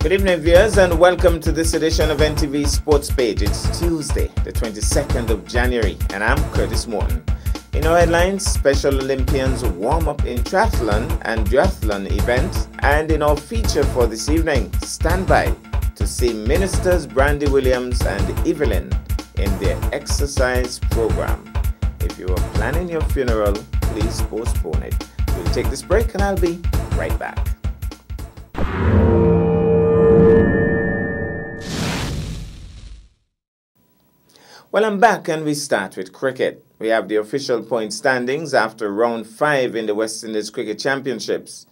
Good evening, viewers, and welcome to this edition of NTV Sports Page. It's Tuesday, the 22nd of January, and I'm Curtis Morton. In our headlines, Special Olympians warm up in triathlon and duathlon events, and in our feature for this evening, stand by to see Ministers Brandy Williams and Evelyn in their exercise program. If you are planning your funeral, please postpone it. We'll take this break, and I'll be right back. Well, I'm back, and we start with cricket. We have the official point standings after round 5 in the West Indies Cricket Championships.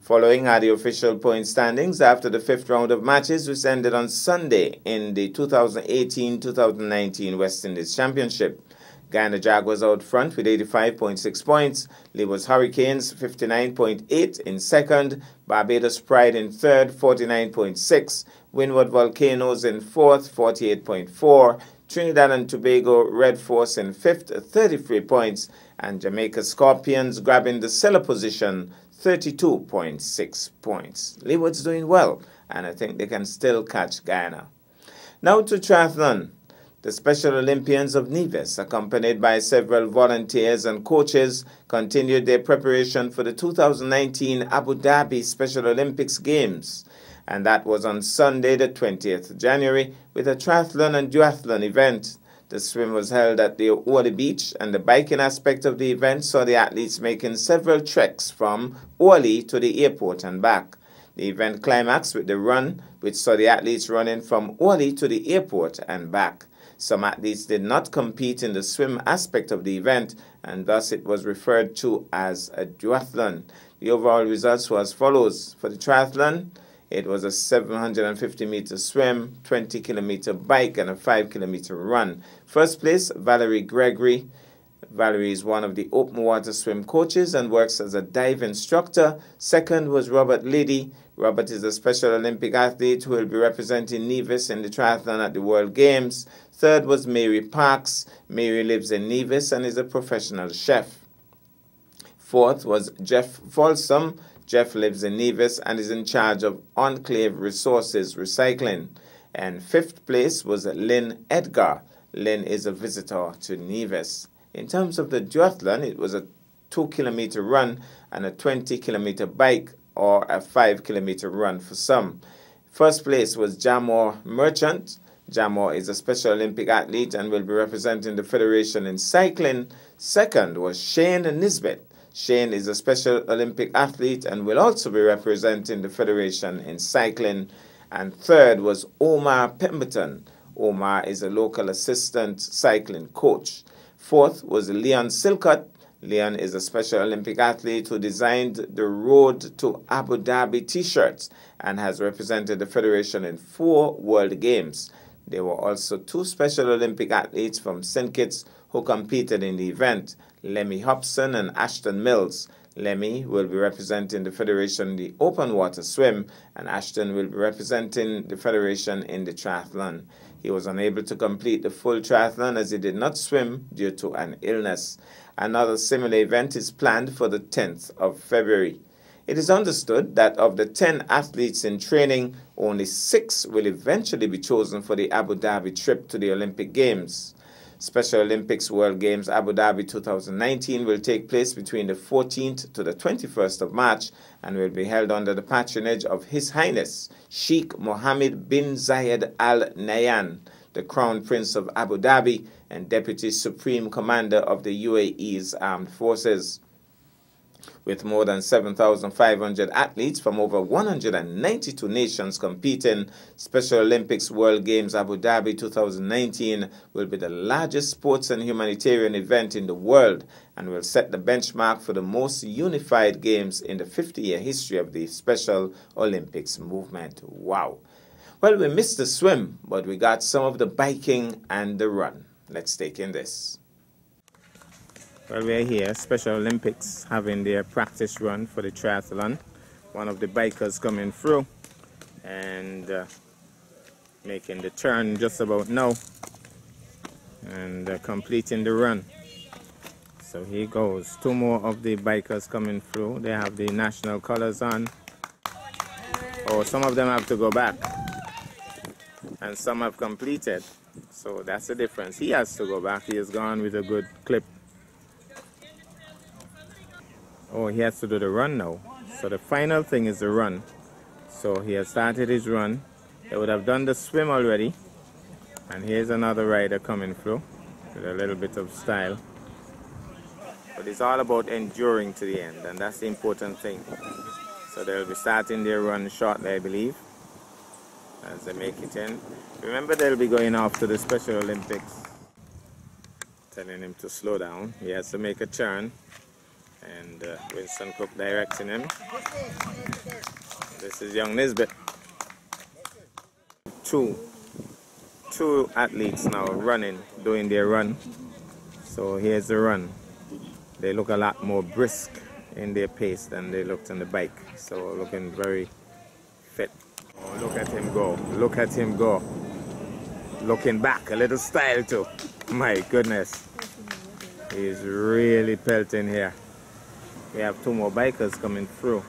Following are the official point standings after the 5th round of matches, which ended on Sunday in the 2018-2019 West Indies Championship. Guyana Jaguars out front with 85.6 points. Leeward Hurricanes 59.8 in second. Barbados Pride in third, 49.6. Windward Volcanoes in fourth, 48.4. Trinidad and Tobago Red Force in fifth, 33 points. And Jamaica Scorpions grabbing the cellar position, 32.6 points. Leeward's doing well, and I think they can still catch Guyana. Now to triathlon. The Special Olympians of Nevis, accompanied by several volunteers and coaches, continued their preparation for the 2019 Abu Dhabi Special Olympics Games. And that was on Sunday, the 20th of January, with a triathlon and duathlon event. The swim was held at the Oahu Beach, and the biking aspect of the event saw the athletes making several treks from Oahu to the airport and back. The event climaxed with the run, which saw the athletes running from Oahu to the airport and back. Some athletes did not compete in the swim aspect of the event, and thus it was referred to as a duathlon. The overall results were as follows. For the triathlon, it was a 750-meter swim, 20-kilometer bike, and a 5-kilometer run. First place, Valerie Gregory. Valerie is one of the open water swim coaches and works as a dive instructor. Second was Robert Liddy. Robert is a Special Olympic athlete who will be representing Nevis in the triathlon at the World Games. Third was Mary Parks. Mary lives in Nevis and is a professional chef. Fourth was Jeff Folsom. Jeff lives in Nevis and is in charge of Enclave Resources Recycling. And fifth place was Lynn Edgar. Lynn is a visitor to Nevis. In terms of the duathlon, it was a 2-kilometer run and a 20-kilometer bike, or a 5-kilometer run for some. First place was Jamor Merchant. Jamor is a Special Olympic athlete and will be representing the Federation in cycling. Second was Shane Nisbet. Shane is a Special Olympic athlete and will also be representing the Federation in cycling. And third was Omar Pemberton. Omar is a local assistant cycling coach. Fourth was Leon Silcott. Leon is a Special Olympic athlete who designed the Road to Abu Dhabi t-shirts and has represented the Federation in 4 World Games. There were also 2 Special Olympic athletes from St. Kitts who competed in the event, Lemmy Hobson and Ashton Mills. Lemmy will be representing the Federation in the open water swim, and Ashton will be representing the Federation in the triathlon. He was unable to complete the full triathlon as he did not swim due to an illness. Another similar event is planned for the 10th of February. It is understood that of the 10 athletes in training, only 6 will eventually be chosen for the Abu Dhabi trip to the Olympic Games. Special Olympics World Games Abu Dhabi 2019 will take place between the 14th to the 21st of March and will be held under the patronage of His Highness Sheikh Mohammed bin Zayed Al Nahyan, the Crown Prince of Abu Dhabi and Deputy Supreme Commander of the UAE's Armed Forces. With more than 7,500 athletes from over 192 nations competing, Special Olympics World Games Abu Dhabi 2019 will be the largest sports and humanitarian event in the world and will set the benchmark for the most unified games in the 50-year history of the Special Olympics movement. Wow! Well, we missed the swim, but we got some of the biking and the run. Let's take in this. Well, we're here, Special Olympics, having their practice run for the triathlon. One of the bikers coming through and making the turn just about now and completing the run. So here goes. 2 more of the bikers coming through. They have the national colors on. Oh, some of them have to go back. And some have completed. So that's the difference. He has to go back. He has gone with a good clip. Oh, he has to do the run now. So the final thing is the run. So he has started his run. They would have done the swim already. And here's another rider coming through with a little bit of style. But it's all about enduring to the end, and that's the important thing. So they'll be starting their run shortly, I believe, as they make it in. Remember, they'll be going off to the Special Olympics. Telling him to slow down. He has to make a turn. And Winston Cook directing him. This is young Nisbet. Two athletes now running, doing their run. So here's the run. They look a lot more brisk in their pace than they looked on the bike. So looking very fit. Oh, look at him go. Look at him go. Looking back, a little style too. My goodness. He's really pelting here. We have two more bikers coming through.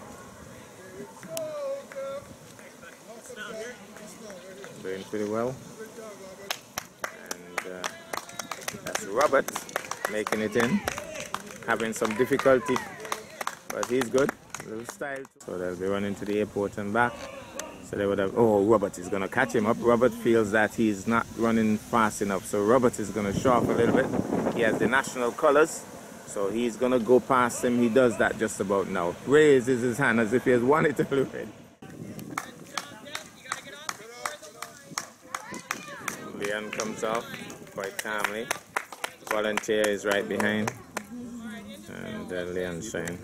Doing pretty well. And that's Robert making it in. Having some difficulty, but he's good. A little style. So they'll be running to the airport and back. So they would have, oh, Robert is going to catch him up. Robert feels that he's not running fast enough. So Robert is going to show off a little bit. He has the national colors. So he's going to go past him. He does that just about now. Raises his hand as if he has won it already. Leon comes off quite calmly. Volunteer is right behind. And Leon's showing.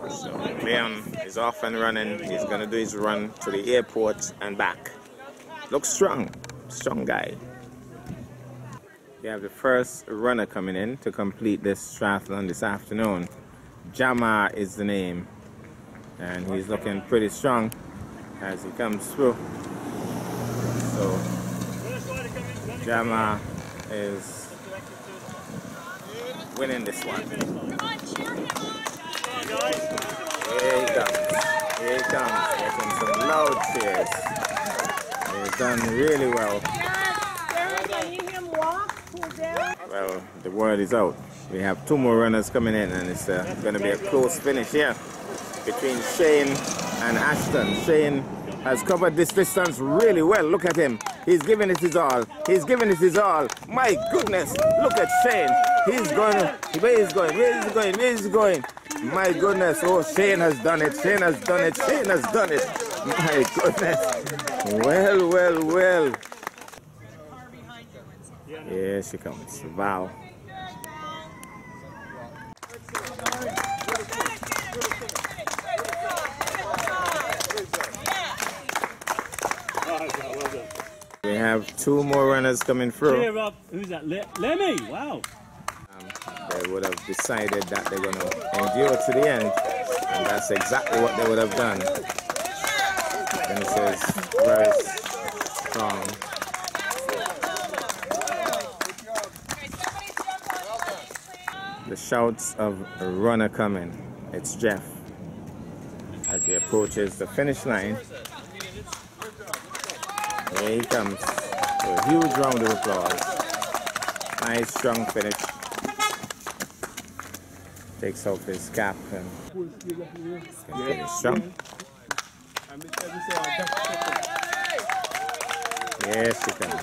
So Leon is off and running. He's going to do his run to the airport and back. Looks strong. Strong guy. We have the first runner coming in to complete this triathlon this afternoon. Jama is the name. And he's looking pretty strong as he comes through. So Jama is winning this one. Come on, cheer him on, guys. Here he comes. Here he comes. Getting some loud cheers. He's done really well. Can you hear him walk? Well, the word is out. We have two more runners coming in, and it's going to be a close finish here between Shane and Ashton. Shane has covered this distance really well. Look at him. He's giving it his all. He's giving it his all. My goodness. Look at Shane. He's going. Where is going? Where is he going? Where is he going? My goodness. Oh, Shane has done it. Shane has done it. Shane has done it. My goodness. Well, well, well. Here she comes. Wow. We have two more runners coming through. Cheer up. Who's that? Lemmy? Wow. They would have decided that they're going to endure to the end, and that's exactly what they would have done. Finishes very strong. The shouts of a runner coming. It's Jeff as he approaches the finish line. Here he comes. A huge round of applause. Nice strong finish. Takes off his cap and finish strong. Yes, she comes.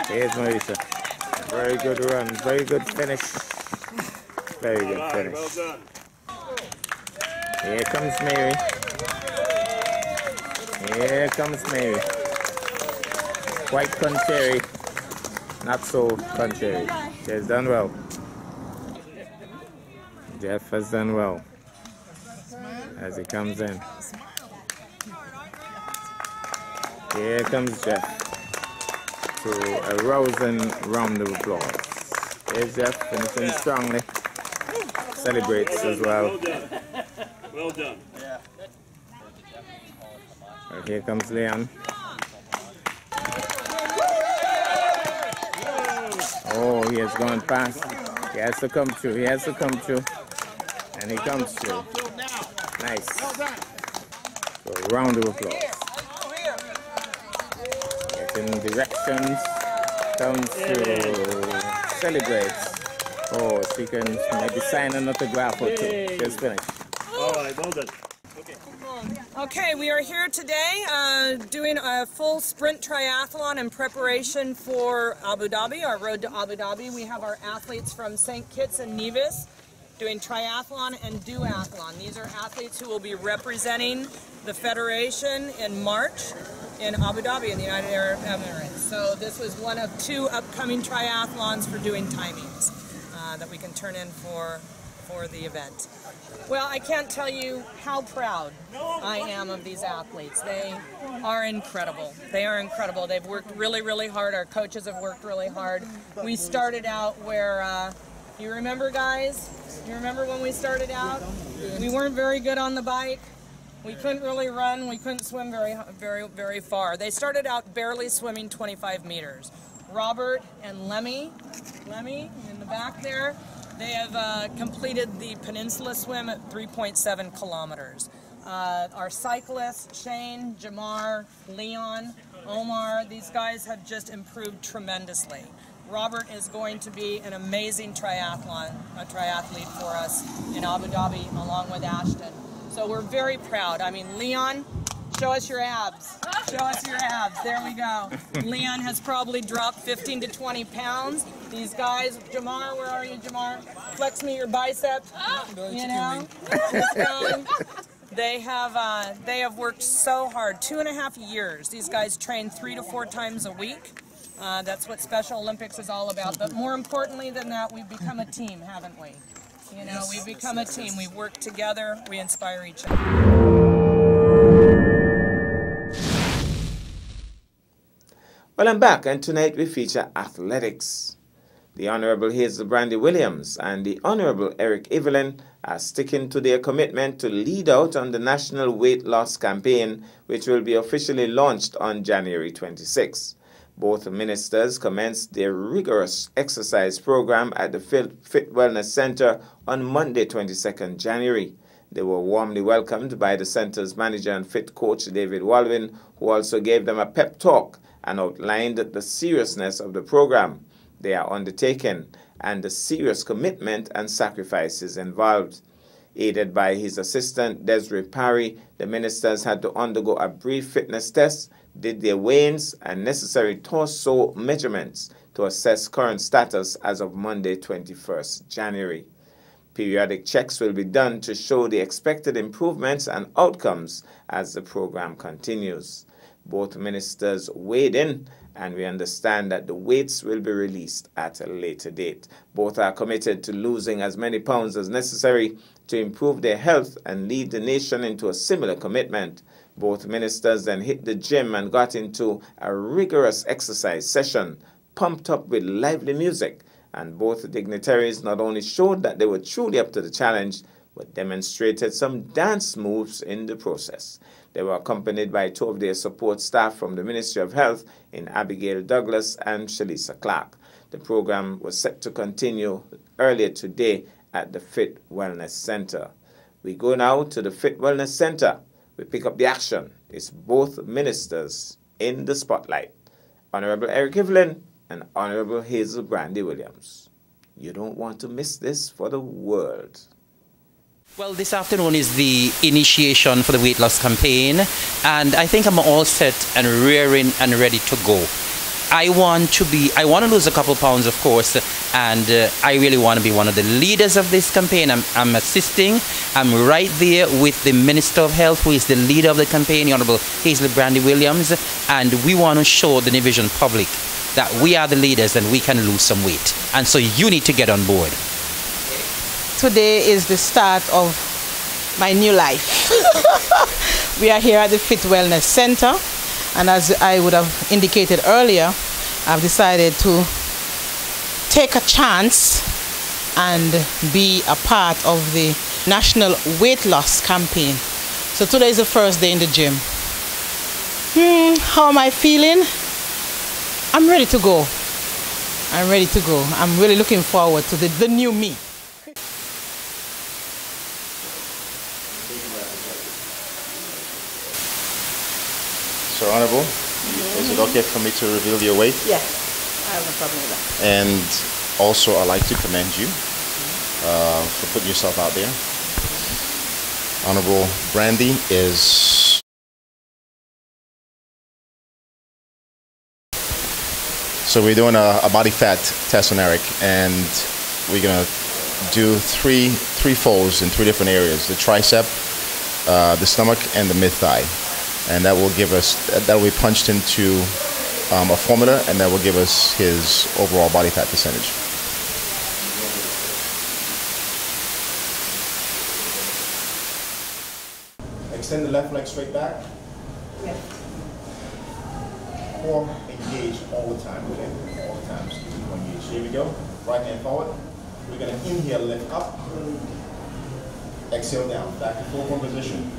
Here's Marisa. Very good run. Very good finish. Very good finish. Here comes Mary. Here comes Mary. Quite contrary. Not so contrary. She has done well. Jeff has done well as he comes in. Here comes Jeff to a rousing round of applause. Here's Jeff finishing strongly. Celebrates as well. Well done. Well done. Well, here comes Leon. Oh, he has gone past. He has to come through. He has to come through. And he comes through. Nice. So a round of applause. Getting directions down to celebrate. Oh, she can maybe sign an autograph or two. Just finished. All right, well done. Okay. Okay, we are here today doing a full sprint triathlon in preparation for Abu Dhabi, our road to Abu Dhabi. We have our athletes from St. Kitts and Nevis doing triathlon and duathlon. These are athletes who will be representing the federation in March in Abu Dhabi in the United Arab Emirates. So this was one of two upcoming triathlons for doing timings that we can turn in for the event. Well, I can't tell you how proud I am of these athletes. They are incredible. They are incredible. They've worked really, really hard. Our coaches have worked really hard. We started out where, you remember, guys? You remember when we started out? We weren't very good on the bike. We couldn't really run. We couldn't swim very far. They started out barely swimming 25 meters. Robert and Lemmy in the back there, they have completed the peninsula swim at 3.7 kilometers. Our cyclists, Shane, Jamar, Leon, Omar, these guys have just improved tremendously. Robert is going to be an amazing triathlete for us in Abu Dhabi along with Ashton. So we're very proud. I mean, Leon, show us your abs. Show us your abs. There we go. Leon has probably dropped 15 to 20 pounds. These guys, Jamar, where are you, Jamar? Flex me your bicep. You know, they have worked so hard. 2.5 years. These guys train 3 to 4 times a week. That's what Special Olympics is all about. But more importantly than that, we've become a team, haven't we? You know, we've become a team. We work together. We inspire each other. Well, I'm back, and tonight we feature athletics. The Honorable Hazel Brandy Williams and the Honorable Eric Evelyn are sticking to their commitment to lead out on the National Weight Loss Campaign, which will be officially launched on January 26. Both ministers commenced their rigorous exercise program at the Fit Wellness Center on Monday, 22nd January. They were warmly welcomed by the center's manager and fit coach, David Walwin, who also gave them a pep talk and outlined the seriousness of the program they are undertaking and the serious commitment and sacrifices involved. Aided by his assistant, Desiree Parry, the ministers had to undergo a brief fitness test, did their weigh-ins and necessary torso measurements to assess current status as of Monday, 21st January. Periodic checks will be done to show the expected improvements and outcomes as the program continues. Both ministers weighed in, and we understand that the weights will be released at a later date. Both are committed to losing as many pounds as necessary to improve their health and lead the nation into a similar commitment. Both ministers then hit the gym and got into a rigorous exercise session, pumped up with lively music, and both dignitaries not only showed that they were truly up to the challenge, but demonstrated some dance moves in the process. They were accompanied by 2 of their support staff from the Ministry of Health in Abigail Douglas and Shalisa Clark. The program was set to continue earlier today at the Fit Wellness Center. We go now to the Fit Wellness Center. We pick up the action. It's both ministers in the spotlight. Honorable Eric Evelyn and Honorable Hazel Brandy Williams. You don't want to miss this for the world. Well, this afternoon is the initiation for the weight loss campaign, and I think I'm all set and rearing and ready to go. I want to lose a couple pounds, of course, and I really want to be one of the leaders of this campaign. I'm assisting. I'm right there with the Minister of Health, who is the leader of the campaign, the Honorable Hazel Brandy Williams, and we want to show the Division public that we are the leaders and we can lose some weight. And so you need to get on board. Today is the start of my new life. We are here at the Fit Wellness Center, and as I would have indicated earlier, I've decided to take a chance and be a part of the National Weight Loss Campaign. So today is the first day in the gym. How am I feeling? I'm ready to go. I'm ready to go. I'm really looking forward to the new me. So, Honorable, is it okay for me to reveal your weight? Yes, I have no problem with that. And also, I'd like to commend you for putting yourself out there. Honorable Brandy is... So we're doing a body fat test on Eric, and we're going to do three folds in 3 different areas: the tricep, the stomach, and the mid-thigh. And that will give us, that will be punched into a formula, and that will give us his overall body fat percentage. Extend the left leg straight back. Yes. Core engaged all the time, okay? All the time. Just keep it engaged. Here we go. Right hand forward. We're going to inhale, lift up. Exhale down. Back to full form position.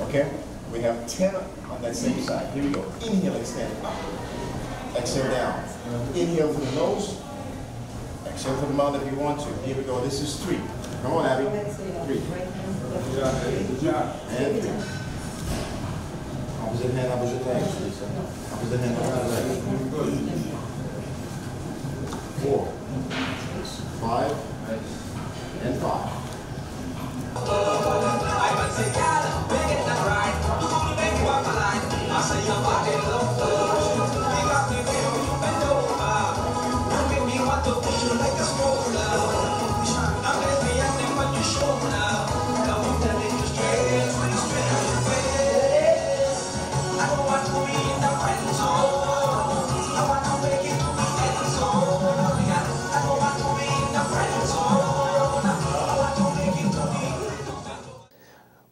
Okay? We have 10 on that same side. Here we go. Inhale, extend up. Exhale down. Inhale through the nose. Exhale through the mouth if you want to. Here we go. This is 3. Come on, Abby. 3. Good job, Abby. Good job. And 3. Opposite hand, opposite leg. Opposite hand, opposite leg. 4. 5. And 5.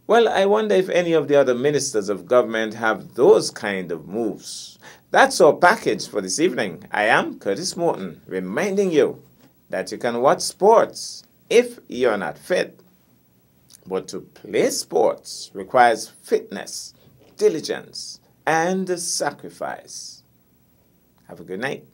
Well, I wonder if any of the other ministers of government have those kind of moves. That's our package for this evening. I am Curtis Morton, reminding you that you can watch sports if you're not fit. But to play sports requires fitness, diligence, and sacrifice. Have a good night.